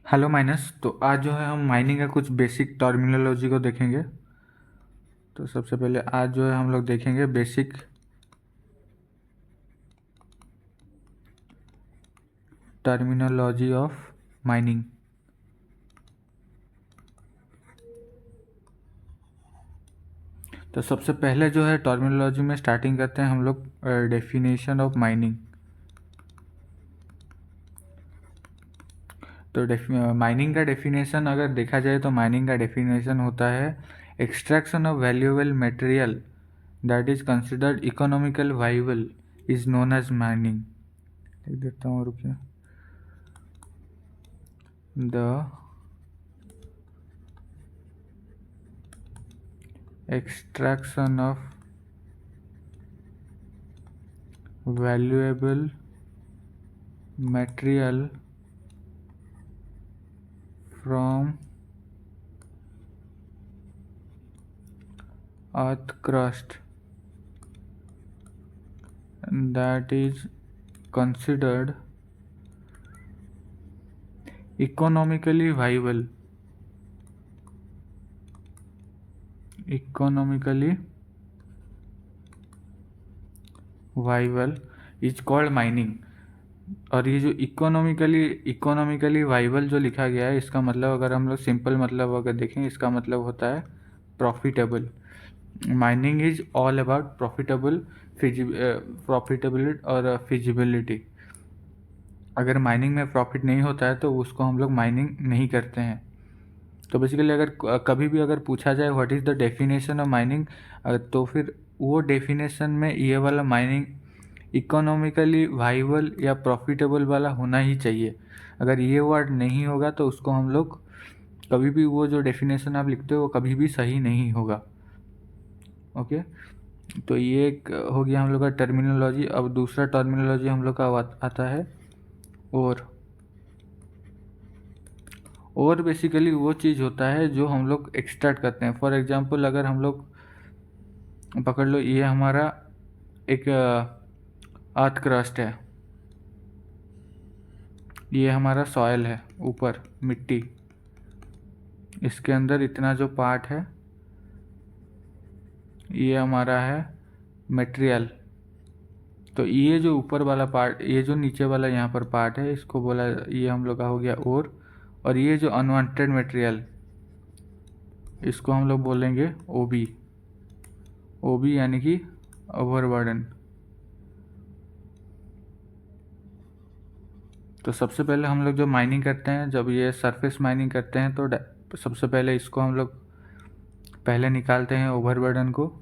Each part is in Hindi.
Hello minus. तो आज जो है हम माइनिंग का कुछ बेसिक टर्मिनोलॉजी को देखेंगे। तो सबसे पहले आज जो है हम लोग देखेंगे बेसिक टर्मिनोलॉजी ऑफ माइनिंग। तो सबसे पहले जो है टर्मिनोलॉजी में स्टार्टिंग करते हैं हम लोग डेफिनेशन ऑफ माइनिंग। तो माइनिंग का डेफिनेशन अगर देखा जाए तो माइनिंग का डेफिनेशन होता है extraction of valuable material that is considered economical viable is known as mining. लिख देता हूँ, रुकिए। The extraction of valuable material from earth crust that is considered economically viable is called mining। और ये जो इकोनॉमिकली वाइबल जो लिखा गया है, इसका मतलब अगर हम लोग सिंपल मतलब अगर देखें, इसका मतलब होता है profitable. Mining is all about profitability और फिजिबिलिटी। अगर माइनिंग में प्रॉफिट नहीं होता है तो उसको हम लोग माइनिंग नहीं करते हैं। तो बेसिकली अगर कभी भी अगर पूछा जाए what is the definition of mining, तो फिर वो डेफिनेशन में ये वाला माइनिंग इकोनॉमिकली वाइबल या प्रॉफिटेबल वाला होना ही चाहिए। अगर ये वर्ड नहीं होगा तो उसको हम लोग कभी भी, वो जो डेफिनेशन आप लिखते हो वो कभी भी सही नहीं होगा। ओके, तो ये एक हो गया हम लोग का टर्मिनोलॉजी। अब दूसरा टर्मिनोलॉजी हम लोग का आता है और बेसिकली वो चीज़ होता है जो हम लोग एक्सट्रैक्ट करते हैं। फॉर एग्जांपल अगर हम लोग पकड़ लो, ये हमारा एक अर्थ क्रस्ट है, ये हमारा सॉयल है, ऊपर मिट्टी, इसके अंदर इतना जो पार्ट है ये हमारा है मटेरियल। तो ये जो ऊपर वाला पार्ट, ये जो नीचे वाला यहाँ पर पार्ट है, इसको बोला, ये हम लोग का हो गया और ये जो अनवांटेड मटेरियल, इसको हम लोग बोलेंगे ओबी यानी कि ओवरबर्डन। तो सबसे पहले हम लोग जो माइनिंग करते हैं, जब ये सरफेस माइनिंग करते हैं तो सबसे पहले इसको हम लोग पहले निकालते हैं ओवरबर्डन को।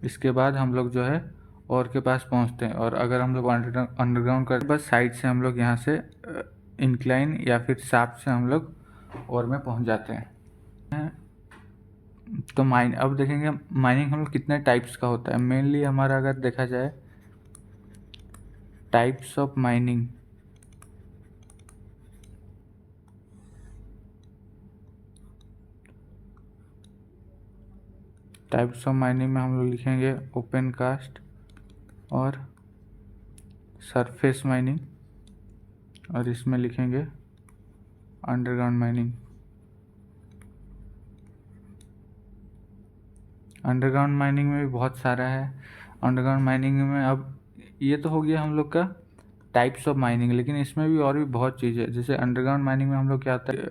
इसके बाद हम लोग जो है और के पास पहुंचते हैं। और अगर हम लोग अंडरग्राउंड करते बस साइड से हम लोग यहाँ से इंक्लाइन या फिर शाफ्ट से हम लोग और में पहुंच जाते हैं। तो अब देखेंगे माइनिंग हम लोग कितने टाइप्स का होता है। मेनली हमारा अगर देखा जाए टाइप्स ऑफ माइनिंग, में हम लोग लिखेंगे ओपन कास्ट और सरफेस माइनिंग, और इसमें लिखेंगे अंडरग्राउंड माइनिंग। अंडरग्राउंड माइनिंग में भी बहुत सारा है। अंडरग्राउंड माइनिंग में अब ये तो हो गया हम लोग का टाइप्स ऑफ माइनिंग, लेकिन इसमें भी और भी बहुत चीज़ है। जैसे अंडरग्राउंड माइनिंग में हम लोग क्या होता है,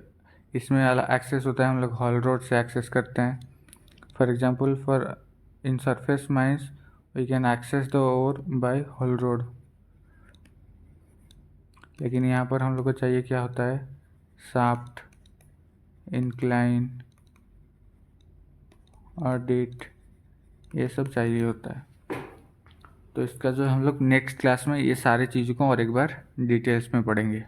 इसमें एक्सेस होता है, हम लोग हॉल रोड से एक्सेस करते हैं। For example in surface mines we can access the ore by haul road. लेकिन यहाँ पर हम लोग को चाहिए क्या होता है, शाफ्ट, इंक्लाइन और डिट, ये सब चाहिए होता है। तो इसका जो हम लोग नेक्स्ट क्लास में ये सारे चीज़ों को और एक बार डिटेल्स में पढ़ेंगे।